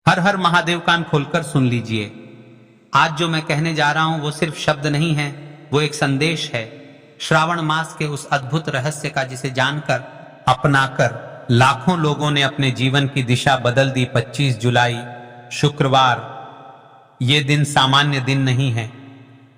हर हर महादेव, कान खोलकर सुन लीजिए। आज जो मैं कहने जा रहा हूं वो सिर्फ शब्द नहीं है, वो एक संदेश है। श्रावण मास के उस अद्भुत रहस्य का जिसे जानकर, अपनाकर लाखों लोगों ने अपने जीवन की दिशा बदल दी। 25 जुलाई शुक्रवार, ये दिन सामान्य दिन नहीं है।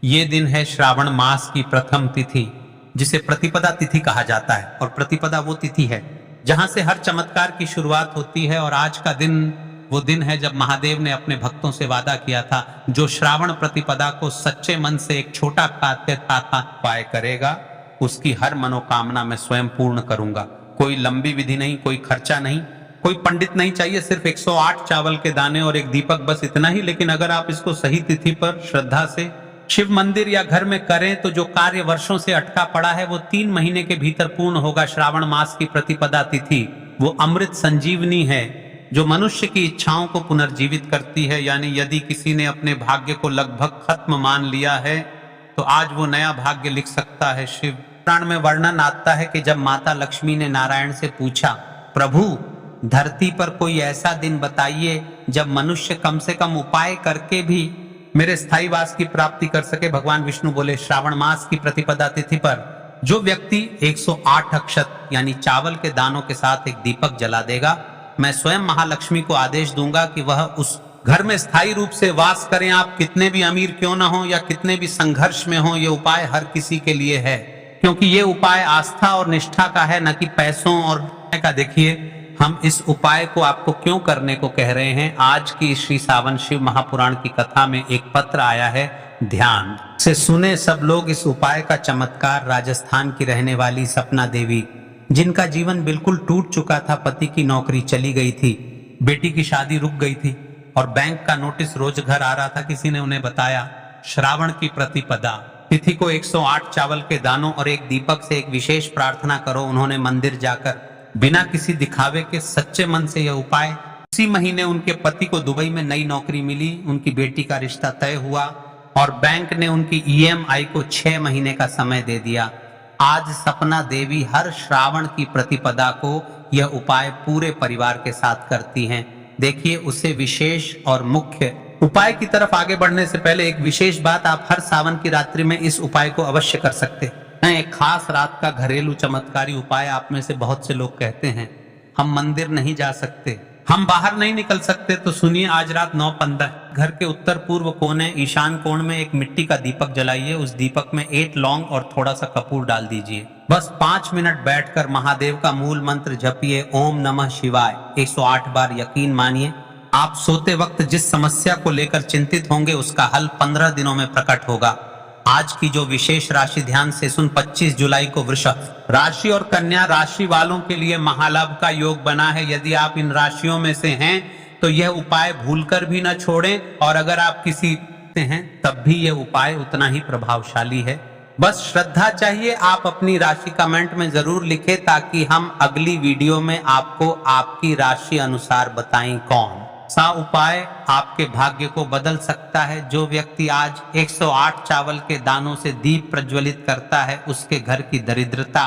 ये दिन है श्रावण मास की प्रथम तिथि, जिसे प्रतिपदा तिथि कहा जाता है। और प्रतिपदा वो तिथि है जहां से हर चमत्कार की शुरुआत होती है। और आज का दिन वो दिन है जब महादेव ने अपने भक्तों से वादा किया था, जो श्रावण प्रतिपदा को सच्चे मन से एक छोटा उपाय करेगा, उसकी हर मनोकामना मैं स्वयं पूर्ण करूंगा। कोई लंबी विधि नहीं, कोई खर्चा नहीं, कोई पंडित नहीं चाहिए, सिर्फ 108 चावल के दाने और एक दीपक, बस इतना ही। लेकिन अगर आप इसको सही तिथि पर श्रद्धा से शिव मंदिर या घर में करें तो जो कार्य वर्षों से अटका पड़ा है वो 3 महीने के भीतर पूर्ण होगा। श्रावण मास की प्रतिपदा तिथि वो अमृत संजीवनी है जो मनुष्य की इच्छाओं को पुनर्जीवित करती है। यानी यदि किसी ने अपने भाग्य को लगभग खत्म मान लिया है तो आज वो नया भाग्य लिख सकता है। शिव पुराण में वर्णन आता है कि जब माता लक्ष्मी ने नारायण से पूछा, प्रभु धरती पर कोई ऐसा दिन बताइए जब मनुष्य कम से कम उपाय करके भी मेरे स्थायी वास की प्राप्ति कर सके। भगवान विष्णु बोले, श्रावण मास की प्रतिपदा तिथि पर जो व्यक्ति 108 अक्षत यानी चावल के दानों के साथ एक दीपक जला देगा, मैं स्वयं महालक्ष्मी को आदेश दूंगा कि वह उस घर में स्थायी रूप से वास करें। आप कितने भी अमीर क्यों ना हो या कितने भी संघर्ष में हो, ये उपाय हर किसी के लिए है, क्योंकि ये उपाय आस्था और निष्ठा का है, न कि पैसों और का। देखिए हम इस उपाय को आपको क्यों करने को कह रहे हैं। आज की श्री सावन शिव महापुराण की कथा में एक पत्र आया है, ध्यान से सुने सब लोग इस उपाय का चमत्कार। राजस्थान की रहने वाली सपना देवी, जिनका जीवन बिल्कुल टूट चुका था, पति की नौकरी चली गई थी, बेटी की शादी रुक गई थी और बैंक का नोटिस रोज घर आ रहा था। किसी ने उन्हें बताया, श्रावण की प्रतिपदा तिथि को 108 चावल के दानों और एक दीपक से एक विशेष प्रार्थना करो। उन्होंने मंदिर जाकर बिना किसी दिखावे के सच्चे मन से यह उपाय, उसी महीने उनके पति को दुबई में नई नौकरी मिली, उनकी बेटी का रिश्ता तय हुआ और बैंक ने उनकी EMI को 6 महीने का समय दे दिया। आज सपना देवी हर श्रावण की प्रतिपदा को यह उपाय पूरे परिवार के साथ करती हैं। देखिए, उसे विशेष और मुख्य उपाय की तरफ आगे बढ़ने से पहले एक विशेष बात, आप हर सावन की रात्रि में इस उपाय को अवश्य कर सकते हैं। एक खास रात का घरेलू चमत्कारी उपाय। आप में से बहुत से लोग कहते हैं हम मंदिर नहीं जा सकते, हम बाहर नहीं निकल सकते, तो सुनिए, आज रात 9:15 घर के उत्तर पूर्व कोने ईशान कोण में एक मिट्टी का दीपक जलाइए। उस दीपक में 8 लौंग और थोड़ा सा कपूर डाल दीजिए। बस 5 मिनट बैठकर महादेव का मूल मंत्र जपिए, ओम नमः शिवाय 108 बार। यकीन मानिए, आप सोते वक्त जिस समस्या को लेकर चिंतित होंगे उसका हल 15 दिनों में प्रकट होगा। आज की जो विशेष राशि, ध्यान से सुन, 25 जुलाई को वृषभ राशि और कन्या राशि वालों के लिए महालाभ का योग बना है। यदि आप इन राशियों में से हैं तो यह उपाय भूलकर भी न छोड़ें, और अगर आप किसी से हैं तब भी यह उपाय उतना ही प्रभावशाली है। बस श्रद्धा चाहिए। आप अपनी राशि कमेंट में जरूर लिखें ताकि हम अगली वीडियो में आपको आपकी राशि अनुसार बताएं कौन सा उपाय आपके भाग्य को बदल सकता है। जो व्यक्ति आज 108 चावल के दानों से दीप प्रज्वलित करता है, उसके घर की दरिद्रता,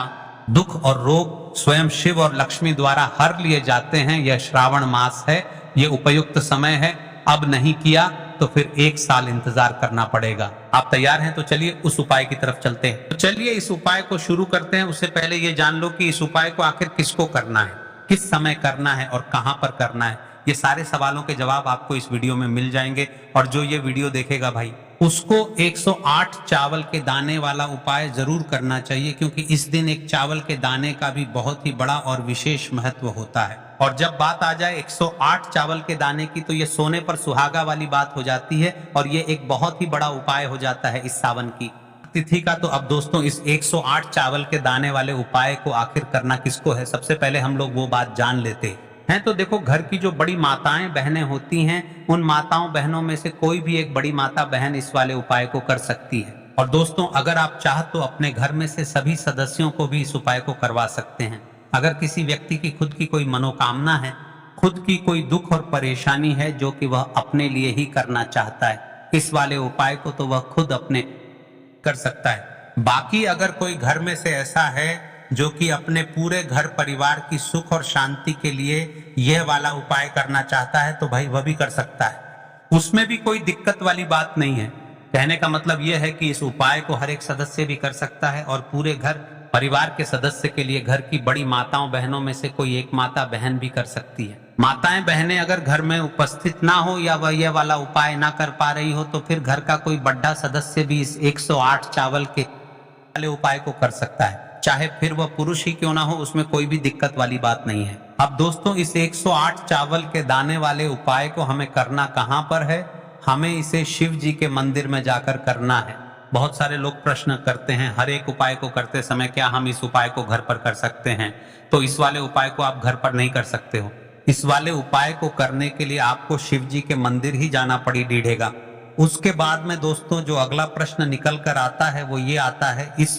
दुख और रोग स्वयं शिव और लक्ष्मी द्वारा हर लिए जाते हैं। यह श्रावण मास है, यह उपयुक्त समय है। अब नहीं किया तो फिर 1 साल इंतजार करना पड़ेगा। आप तैयार हैं? तो चलिए उस उपाय की तरफ चलते हैं। तो चलिए इस उपाय को शुरू करते हैं। उससे पहले ये जान लो कि इस उपाय को आखिर किसको करना है, किस समय करना है और कहां पर करना है। ये सारे सवालों के जवाब आपको इस वीडियो में मिल जाएंगे। और जो ये वीडियो देखेगा भाई, उसको 108 चावल के दाने वाला उपाय जरूर करना चाहिए, क्योंकि इस दिन एक चावल के दाने का भी बहुत ही बड़ा और विशेष महत्व होता है। और जब बात आ जाए 108 चावल के दाने की, तो ये सोने पर सुहागा वाली बात हो जाती है और ये एक बहुत ही बड़ा उपाय हो जाता है इस सावन की तिथि का। तो अब दोस्तों, इस 108 चावल के दाने वाले उपाय को आखिर करना किसको है, सबसे पहले हम लोग वो बात जान लेते हैं। तो देखो, घर की जो बड़ी माताएं बहनें होती हैं, उन माताओं बहनों में से कोई भी एक बड़ी माता बहन इस वाले उपाय को कर सकती है। और दोस्तों, अगर आप चाह तो अपने घर में से सभी सदस्यों को भी इस उपाय को करवा सकते हैं। अगर किसी व्यक्ति की खुद की कोई मनोकामना है, खुद की कोई दुख और परेशानी है जो कि वह अपने लिए ही करना चाहता है, इस वाले उपाय को तो वह खुद अपने कर सकता है। बाकी अगर कोई घर में से ऐसा है जो कि अपने पूरे घर परिवार की सुख और शांति के लिए यह वाला उपाय करना चाहता है तो भाई वह भी कर सकता है, उसमें भी कोई दिक्कत वाली बात नहीं है। कहने का मतलब यह है कि इस उपाय को हर एक सदस्य भी कर सकता है और पूरे घर परिवार के सदस्य के लिए घर की बड़ी माताओं बहनों में से कोई एक माता बहन भी कर सकती है। माताएं बहनें अगर घर में उपस्थित ना हो या वह यह वाला उपाय ना कर पा रही हो तो फिर घर का कोई बड़ा सदस्य भी इस 108 चावल के वाले उपाय को कर सकता है, चाहे फिर वह पुरुष ही क्यों ना हो, उसमें कोई भी दिक्कत वाली बात नहीं है। अब दोस्तों, इस 108 चावल के दाने वाले उपाय को हमें करना कहां पर है? हमें इसे शिव जी के मंदिर में जाकर करना है। बहुत सारे लोग प्रश्न करते हैं हर एक उपाय को करते समय क्या हम इस उपाय को घर पर कर सकते हैं? तो इस वाले उपाय को आप घर पर नहीं कर सकते हो। इस वाले उपाय को करने के लिए आपको शिव जी के मंदिर ही जाना पड़ेगा। उसके बाद में दोस्तों जो अगला प्रश्न निकल कर आता है वो ये आता है इस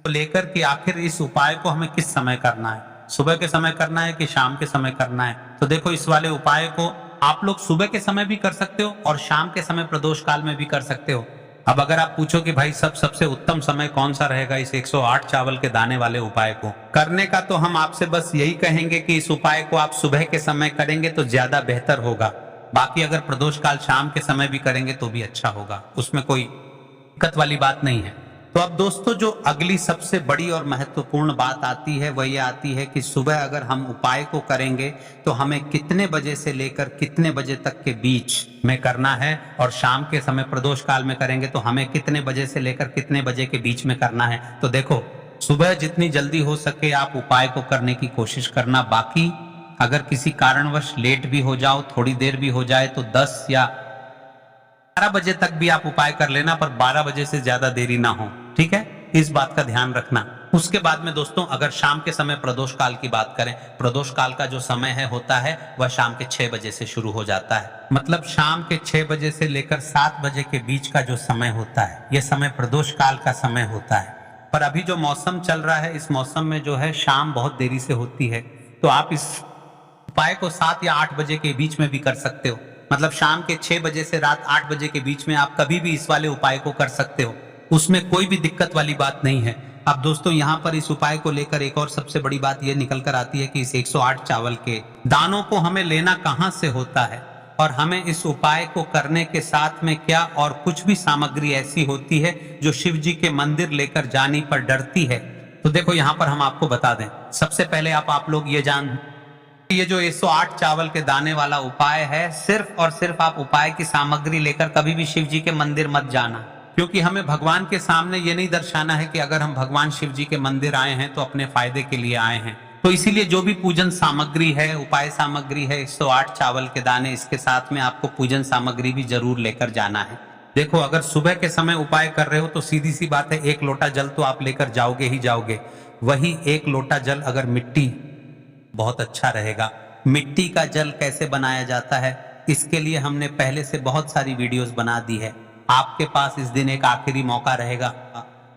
को लेकर कि आखिर इस उपाय को हमें किस समय करना है, सुबह के समय करना है कि शाम के समय करना है? तो देखो, इस वाले उपाय को आप लोग सुबह के समय भी कर सकते हो और शाम के समय प्रदोष काल में भी कर सकते हो। अब अगर आप पूछो कि भाई सबसे उत्तम समय कौन सा रहेगा इस 108 चावल के दाने वाले उपाय को करने का, तो हम आपसे बस यही कहेंगे कि इस उपाय को आप सुबह के समय करेंगे तो ज्यादा बेहतर होगा। बाकी अगर प्रदोष काल शाम के समय भी करेंगे तो भी अच्छा होगा, उसमें कोई दिक्कत वाली बात नहीं है। तो अब दोस्तों जो अगली सबसे बड़ी और महत्वपूर्ण बात आती है वह यह आती है कि सुबह अगर हम उपाय को करेंगे तो हमें कितने बजे से लेकर कितने बजे तक के बीच में करना है, और शाम के समय प्रदोष काल में करेंगे तो हमें कितने बजे से लेकर कितने बजे के बीच में करना है। तो देखो, सुबह जितनी जल्दी हो सके आप उपाय को करने की कोशिश करना। बाकी अगर किसी कारणवश लेट भी हो जाओ, थोड़ी देर भी हो जाए, तो 10 या 12 बजे तक भी आप उपाय कर लेना, पर 12 बजे से ज्यादा देरी ना हो, ठीक है? इस बात का ध्यान रखना। उसके बाद में दोस्तों अगर शाम के समय प्रदोष काल की बात करें, प्रदोष काल का जो समय है होता है वह शाम के 6 बजे से शुरू हो जाता है। मतलब शाम के 6 बजे से लेकर 7 बजे के बीच का जो समय होता है यह समय प्रदोष काल का समय होता है। पर अभी जो मौसम चल रहा है इस मौसम में जो है शाम बहुत देरी से होती है, तो आप इस उपाय को 7 या 8 बजे के बीच में भी कर सकते हो। मतलब शाम के 6 बजे से रात 8 बजे के बीच में आप कभी भी इस वाले उपाय को कर सकते हो, उसमें कोई भी दिक्कत वाली बात नहीं है। अब दोस्तों यहाँ पर इस उपाय को लेकर एक और सबसे बड़ी बात यह निकल कर आती है कि इस 108 चावल के दानों को हमें लेना कहां से होता है, और हमें इस उपाय को करने के साथ में क्या और कुछ भी सामग्री ऐसी होती है जो शिव जी के मंदिर लेकर जाने पर डरती है। तो देखो यहाँ पर हम आपको बता दें, सबसे पहले आप लोग ये जान, ये जो 108 चावल के दाने वाला उपाय है, सिर्फ और सिर्फ आप उपाय की सामग्री लेकर कभी भी शिव जी के मंदिर मत जाना, क्योंकि हमें भगवान के सामने ये नहीं दर्शाना है कि अगर हम भगवान शिव जी के मंदिर आए हैं तो अपने फायदे के लिए आए हैं। तो इसीलिए जो भी पूजन सामग्री है, उपाय सामग्री है, 108 चावल के दाने, इसके साथ में आपको पूजन सामग्री भी जरूर लेकर जाना है। देखो, अगर सुबह के समय उपाय कर रहे हो तो सीधी सी बात है, 1 लोटा जल तो आप लेकर जाओगे ही जाओगे। वही 1 लोटा जल अगर मिट्टी, बहुत अच्छा रहेगा। मिट्टी का जल कैसे बनाया जाता है इसके लिए हमने पहले से बहुत सारी वीडियोस बना दी है। आपके पास इस दिन एक आखिरी मौका रहेगा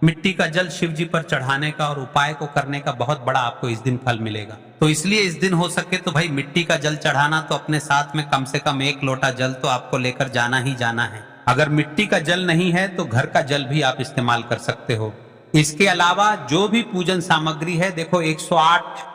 मिट्टी का जल शिव जी पर चढ़ाने का और उपाय को करने का, बहुत बड़ा आपको इस दिन फल मिलेगा। तो इसलिए इस दिन हो सके तो भाई मिट्टी का जल चढ़ाना तो अपने साथ में कम से कम 1 लोटा जल तो आपको लेकर जाना ही जाना है। अगर मिट्टी का जल नहीं है तो घर का जल भी आप इस्तेमाल कर सकते हो। इसके अलावा जो भी पूजन सामग्री है, देखो 108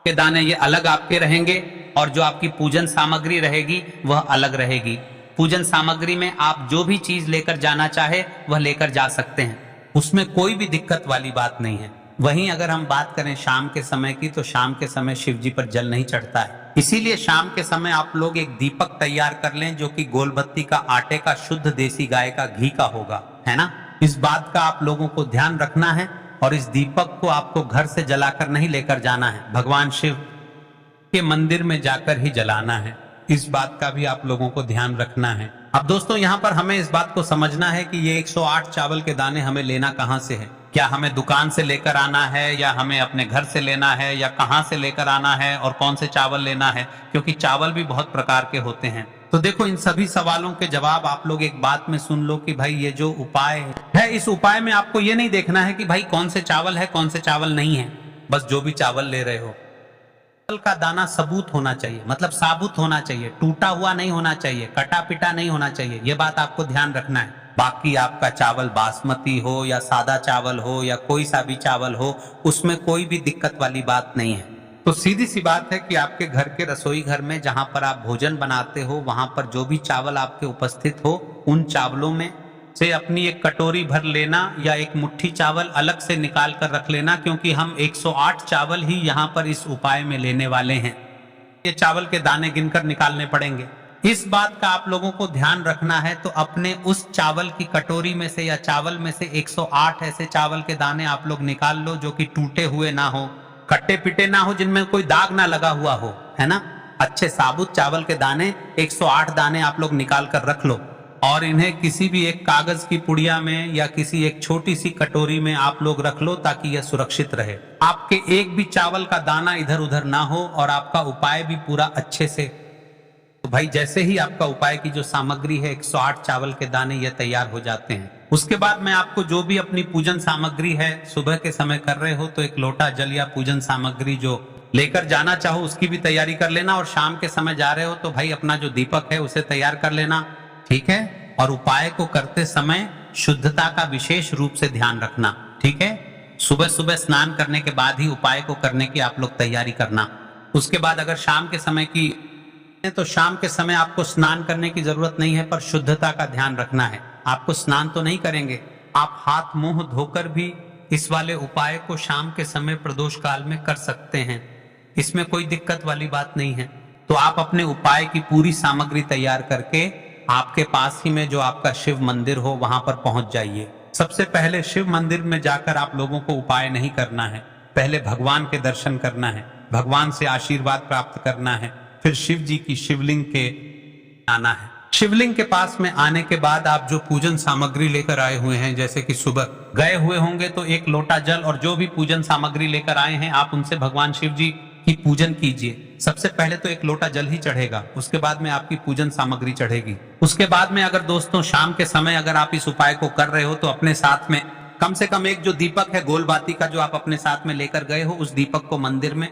के दाने ये अलग आपके रहेंगे और जो आपकी पूजन सामग्री रहेगी वह अलग रहेगी। पूजन सामग्री में आप जो भी चीज लेकर जाना चाहे वह लेकर जा सकते हैं, उसमें कोई भी दिक्कत वाली बात नहीं है। वहीं अगर हम बात करें शाम के समय की, तो शाम के समय शिव जी पर जल नहीं चढ़ता है, इसीलिए शाम के समय आप लोग एक दीपक तैयार कर लें जो कि गोलबत्ती का आटे का शुद्ध देसी गाय का घी का होगा, है ना? इस बात का आप लोगों को ध्यान रखना है। और इस दीपक को आपको घर से जलाकर नहीं लेकर जाना है, भगवान शिव के मंदिर में जाकर ही जलाना है। इस बात का भी आप लोगों को ध्यान रखना है। अब दोस्तों यहाँ पर हमें इस बात को समझना है कि ये 108 चावल के दाने हमें लेना कहाँ से है। क्या हमें दुकान से लेकर आना है या हमें अपने घर से लेना है या कहाँ से लेकर आना है और कौन से चावल लेना है, क्योंकि चावल भी बहुत प्रकार के होते हैं। तो देखो, इन सभी सवालों के जवाब आप लोग एक बात में सुन लो कि भाई ये जो उपाय है, इस उपाय में आपको ये नहीं देखना है कि भाई कौन से चावल है कौन से चावल नहीं है। बस जो भी चावल ले रहे हो, चावल का दाना सबूत होना चाहिए, मतलब साबुत होना चाहिए, टूटा हुआ नहीं होना चाहिए, कटा पिटा नहीं होना चाहिए। ये बात आपको ध्यान रखना है। बाकी आपका चावल बासमती हो या सादा चावल हो या कोई सा भी चावल हो, उसमें कोई भी दिक्कत वाली बात नहीं है। तो सीधी सी बात है कि आपके घर के रसोई घर में जहां पर आप भोजन बनाते हो, वहां पर जो भी चावल आपके उपस्थित हो, उन चावलों में से अपनी एक कटोरी भर लेना या एक मुट्ठी चावल अलग से निकाल कर रख लेना, क्योंकि हम 108 चावल ही यहाँ पर इस उपाय में लेने वाले हैं। ये चावल के दाने गिनकर निकालने पड़ेंगे। इस बात का आप लोगों को ध्यान रखना है। तो अपने उस चावल की कटोरी में से या चावल में से 108 ऐसे चावल के दाने आप लोग निकाल लो जो कि टूटे हुए ना हो, कट्टे पिटे ना हो, जिनमें कोई दाग ना लगा हुआ हो, है ना। अच्छे साबुत चावल के दाने 108 दाने आप लोग निकाल कर रख लो और इन्हें किसी भी एक कागज की पुड़िया में या किसी एक छोटी सी कटोरी में आप लोग रख लो ताकि यह सुरक्षित रहे। आपके एक भी चावल का दाना इधर उधर ना हो और आपका उपाय भी पूरा अच्छे से। तो भाई जैसे ही आपका उपाय की जो सामग्री है 108 चावल के दाने ये तैयार हो जाते हैं, उसके बाद मैं आपको जो भी अपनी पूजन सामग्री है, सुबह के समय कर रहे हो तो एक लोटा जल या पूजन सामग्री जो लेकर जाना चाहो उसकी भी तैयारी कर लेना, और शाम के समय जा रहे हो तो भाई अपना जो दीपक है उसे तैयार कर लेना, ठीक है। और उपाय को करते समय शुद्धता का विशेष रूप से ध्यान रखना, ठीक है। सुबह सुबह स्नान करने के बाद ही उपाय को करने की आप लोग तैयारी करना। उसके बाद अगर शाम के समय की, तो शाम के समय आपको स्नान करने की जरूरत नहीं है, पर शुद्धता का ध्यान रखना है। आपको स्नान तो नहीं करेंगे, आप हाथ मुंह धोकर भी इस वाले उपाय को शाम के समय प्रदोष काल में कर सकते हैं, इसमें कोई दिक्कत वाली बात नहीं है। तो आप अपने उपाय की पूरी सामग्री तैयार करके आपके पास ही में जो आपका शिव मंदिर हो वहां पर पहुंच जाइए। सबसे पहले शिव मंदिर में जाकर आप लोगों को उपाय नहीं करना है, पहले भगवान के दर्शन करना है, भगवान से आशीर्वाद प्राप्त करना है, फिर शिव जी की शिवलिंग के आना है। शिवलिंग के पास में आने के बाद आप जो पूजन सामग्री लेकर आए हुए हैं, जैसे कि सुबह गए हुए होंगे तो एक लोटा जल और जो भी पूजन सामग्री लेकर आए हैं आप उनसे भगवान शिव जी की पूजन कीजिए। सबसे पहले तो एक लोटा जल ही चढ़ेगा, उसके बाद में आपकी पूजन सामग्री चढ़ेगी। उसके बाद में अगर दोस्तों शाम के समय अगर आप इस उपाय को कर रहे हो तो अपने साथ में कम से कम एक जो दीपक है गोल बाती का जो आप अपने साथ में लेकर गए हो, उस दीपक को मंदिर में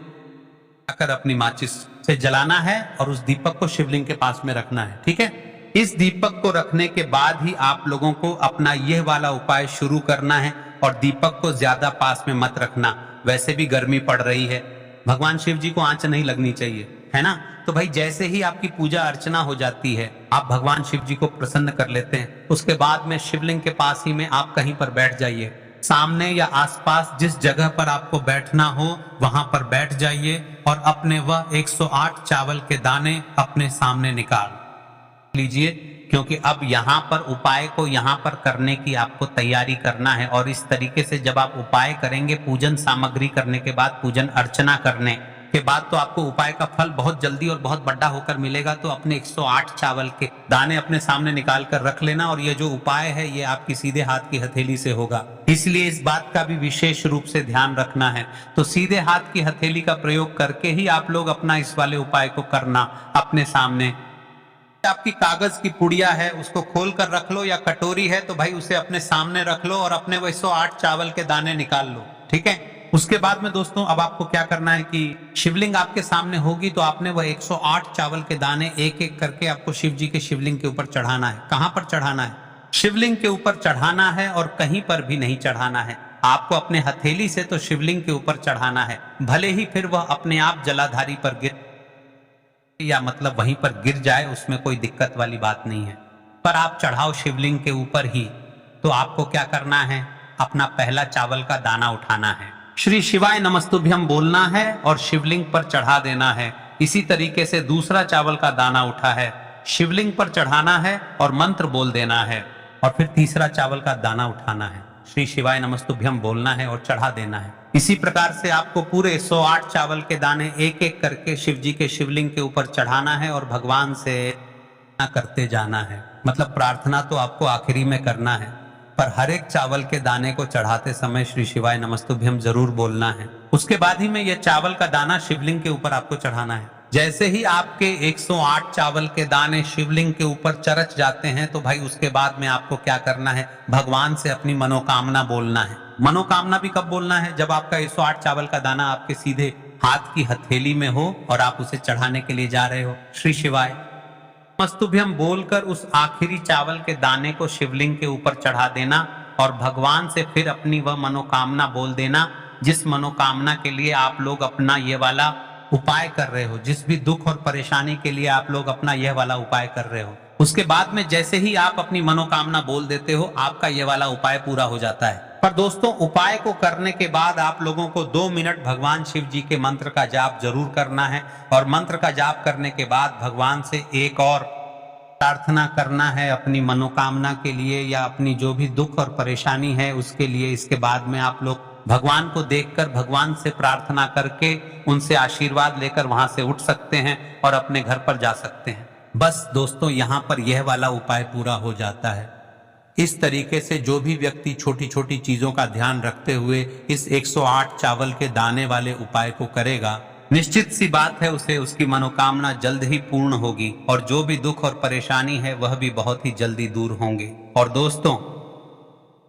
आकर अपनी माचिस से जलाना है और उस दीपक को शिवलिंग के पास में रखना है, ठीक है। इस दीपक को रखने के बाद ही आप लोगों को अपना यह वाला उपाय शुरू करना है और दीपक को ज्यादा पास में मत रखना। वैसे भी गर्मी पड़ रही है, भगवान शिव जी को आंच नहीं लगनी चाहिए, है ना। तो भाई जैसे ही आपकी पूजा अर्चना हो जाती है, आप भगवान शिव जी को प्रसन्न कर लेते हैं, उसके बाद में शिवलिंग के पास ही में आप कहीं पर बैठ जाइए। सामने या आसपास जिस जगह पर आपको बैठना हो वहां पर बैठ जाइए और अपने वह 108 चावल के दाने अपने सामने निकाल लीजिए, क्योंकि अब यहाँ पर उपाय को यहाँ पर करने की आपको तैयारी करना है। और इस तरीके से जब आप उपाय करेंगे, पूजन सामग्री करने के बाद, पूजन अर्चना करने के बाद, तो आपको उपाय का फल बहुत जल्दी और बहुत बड़ा होकर मिलेगा। तो अपने 108 चावल के दाने अपने सामने निकाल कर रख लेना, और ये जो उपाय है ये आपकी सीधे हाथ की हथेली से होगा, इसलिए इस बात का भी विशेष रूप से ध्यान रखना है। तो सीधे हाथ की हथेली का प्रयोग करके ही आप लोग अपना इस वाले उपाय को करना। अपने सामने आपकी कागज की पुड़िया है उसको खोल कर रख लो, या कटोरी है तो भाई उसे अपने सामने रख लो और अपने वो 108 चावल के दाने निकाल लो, ठीक है। उसके बाद में दोस्तों अब आपको क्या करना है कि शिवलिंग आपके सामने होगी तो आपने वह 108 चावल के दाने एक एक करके आपको शिव जी के शिवलिंग के ऊपर चढ़ाना है। कहां पर चढ़ाना है? शिवलिंग के ऊपर चढ़ाना है, और कहीं पर भी नहीं चढ़ाना है। आपको अपने हथेली से तो शिवलिंग के ऊपर चढ़ाना है, भले ही फिर वह अपने आप जलाधारी पर गिर या मतलब वहीं पर गिर जाए, उसमें कोई दिक्कत वाली बात नहीं है, पर आप चढ़ाओ शिवलिंग के ऊपर ही। तो आपको क्या करना है, अपना पहला चावल का दाना उठाना है, श्री शिवाय नमस्तुभ्यम बोलना है और शिवलिंग पर चढ़ा देना है। इसी तरीके से दूसरा चावल का दाना उठा है, शिवलिंग पर चढ़ाना है और मंत्र बोल देना है। और फिर तीसरा चावल का दाना उठाना है, श्री शिवाय नमस्तुभ्यम बोलना है और चढ़ा देना है। इसी प्रकार से आपको पूरे 108 चावल के दाने एक एक करके शिव जी के शिवलिंग के ऊपर चढ़ाना है और भगवान से करते जाना है। मतलब प्रार्थना तो आपको आखिरी में करना है, पर हर एक चावल के दाने को चढ़ाते समय श्री शिवाय नमस्तुभ्यम जरूर बोलना है। उसके बाद ही में यह चावल का दाना शिवलिंग के ऊपर आपको चढ़ाना है। जैसे ही आपके 108 चावल के दाने शिवलिंग के ऊपर चरच जाते हैं तो भाई उसके बाद में आपको क्या करना है, भगवान से अपनी मनोकामना बोलना है। मनोकामना भी कब बोलना है, जब आपका 108 चावल का दाना आपके सीधे हाथ की हथेली में हो और आप उसे चढ़ाने के लिए जा रहे हो। श्री शिवाय नमस्तुभ्यम बोलकर उस आखिरी चावल के दाने को शिवलिंग के ऊपर चढ़ा देना और भगवान से फिर अपनी वह मनोकामना बोल देना जिस मनोकामना के लिए आप लोग अपना ये वाला उपाय कर रहे हो, जिस भी दुख और परेशानी के लिए आप लोग अपना यह वाला उपाय कर रहे हो। उसके बाद में जैसे ही आप अपनी मनोकामना बोल देते हो, आपका ये वाला उपाय पूरा हो जाता है। पर दोस्तों, उपाय को करने के बाद आप लोगों को 2 मिनट भगवान शिव जी के मंत्र का जाप जरूर करना है और मंत्र का जाप करने के बाद भगवान से एक और प्रार्थना करना है अपनी मनोकामना के लिए या अपनी जो भी दुख और परेशानी है उसके लिए। इसके बाद में आप लोग भगवान को देखकर भगवान से प्रार्थना करके उनसे आशीर्वाद लेकर वहां से उठ सकते हैं और अपने घर पर जा सकते हैं। बस दोस्तों, यहाँ पर यह वाला उपाय पूरा हो जाता है। इस तरीके से जो भी व्यक्ति छोटी छोटी चीजों का ध्यान रखते हुए इस 108 चावल के दाने वाले उपाय को करेगा, निश्चित सी बात है उसे उसकी मनोकामना जल्द ही पूर्ण होगी और जो भी दुख और परेशानी है वह भी बहुत ही जल्दी दूर होंगे। और दोस्तों,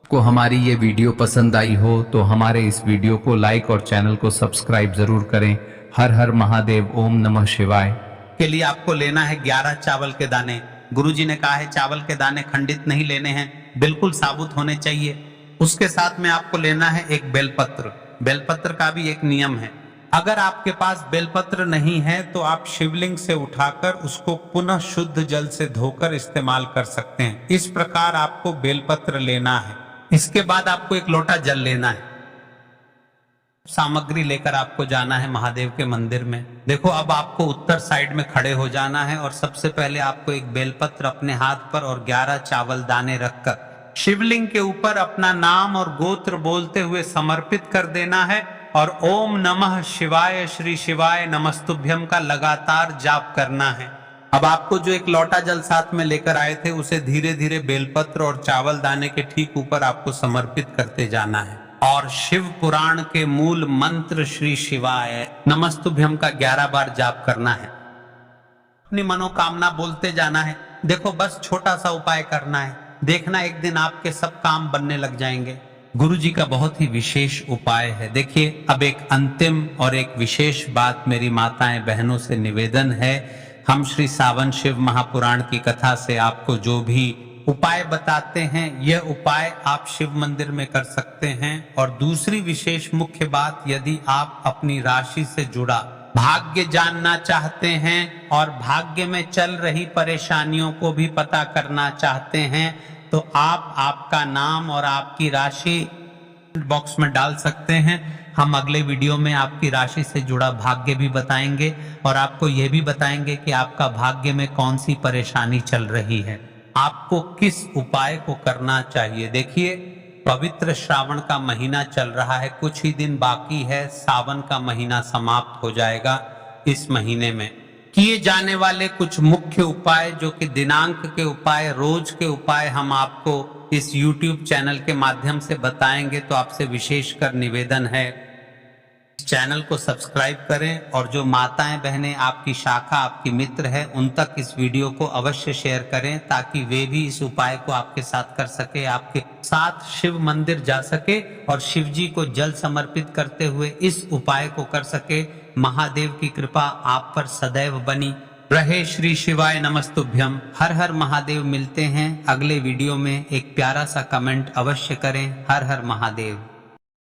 को हमारी ये वीडियो पसंद आई हो तो हमारे इस वीडियो को लाइक और चैनल को सब्सक्राइब जरूर करें। हर हर महादेव, ओम नमः शिवाय। के लिए आपको लेना है 11 चावल के दाने। गुरुजी ने कहा है चावल के दाने खंडित नहीं लेने हैं, बिल्कुल साबुत होने चाहिए। उसके साथ में आपको लेना है एक बेलपत्र। बेलपत्र का भी एक नियम है, अगर आपके पास बेलपत्र नहीं है तो आप शिवलिंग से उठाकर उसको पुनः शुद्ध जल से धोकर इस्तेमाल कर सकते हैं। इस प्रकार आपको बेलपत्र लेना है। इसके बाद आपको एक लोटा जल लेना है। सामग्री लेकर आपको जाना है महादेव के मंदिर में। देखो, अब आपको उत्तर साइड में खड़े हो जाना है और सबसे पहले आपको एक बेलपत्र अपने हाथ पर और 11 चावल दाने रखकर शिवलिंग के ऊपर अपना नाम और गोत्र बोलते हुए समर्पित कर देना है और ओम नमः शिवाय श्री शिवाय नमस्तुभ्यम का लगातार जाप करना है। अब आपको जो एक लोटा जल साथ में लेकर आए थे उसे धीरे धीरे बेलपत्र और चावल दाने के ठीक ऊपर आपको समर्पित करते जाना है और शिव पुराण के मूल मंत्र श्री शिवाय नमस्तुभ्यम का 11 बार जाप करना है। अपनी मनोकामना बोलते जाना है। देखो, बस छोटा सा उपाय करना है, देखना एक दिन आपके सब काम बनने लग जाएंगे। गुरु जी का बहुत ही विशेष उपाय है। देखिए, अब एक अंतिम और एक विशेष बात मेरी माताएं बहनों से निवेदन है। हम श्री सावन शिव महापुराण की कथा से आपको जो भी उपाय बताते हैं, यह उपाय आप शिव मंदिर में कर सकते हैं। और दूसरी विशेष मुख्य बात, यदि आप अपनी राशि से जुड़ा भाग्य जानना चाहते हैं और भाग्य में चल रही परेशानियों को भी पता करना चाहते हैं तो आप आपका नाम और आपकी राशि बॉक्स में डाल सकते हैं। हम अगले वीडियो में आपकी राशि से जुड़ा भाग्य भी बताएंगे और आपको यह भी बताएंगे कि आपका भाग्य में कौन सी परेशानी चल रही है, आपको किस उपाय को करना चाहिए। देखिए, पवित्र श्रावण का महीना चल रहा है, कुछ ही दिन बाकी है, सावन का महीना समाप्त हो जाएगा। इस महीने में किए जाने वाले कुछ मुख्य उपाय, जो कि दिनांक के उपाय, रोज के उपाय, हम आपको इस YouTube चैनल के माध्यम से बताएंगे। तो आपसे विशेषकर निवेदन है, चैनल को सब्सक्राइब करें और जो माताएं बहनें आपकी शाखा, आपकी मित्र है, उन तक इस वीडियो को अवश्य शेयर करें ताकि वे भी इस उपाय को आपके साथ कर सके, आपके साथ शिव मंदिर जा सके और शिव जी को जल समर्पित करते हुए इस उपाय को कर सके। महादेव की कृपा आप पर सदैव बनी रहे। श्री शिवाय नमस्तुभ्यम। हर हर महादेव। मिलते हैं अगले वीडियो में। एक प्यारा सा कमेंट अवश्य करें। हर हर महादेव।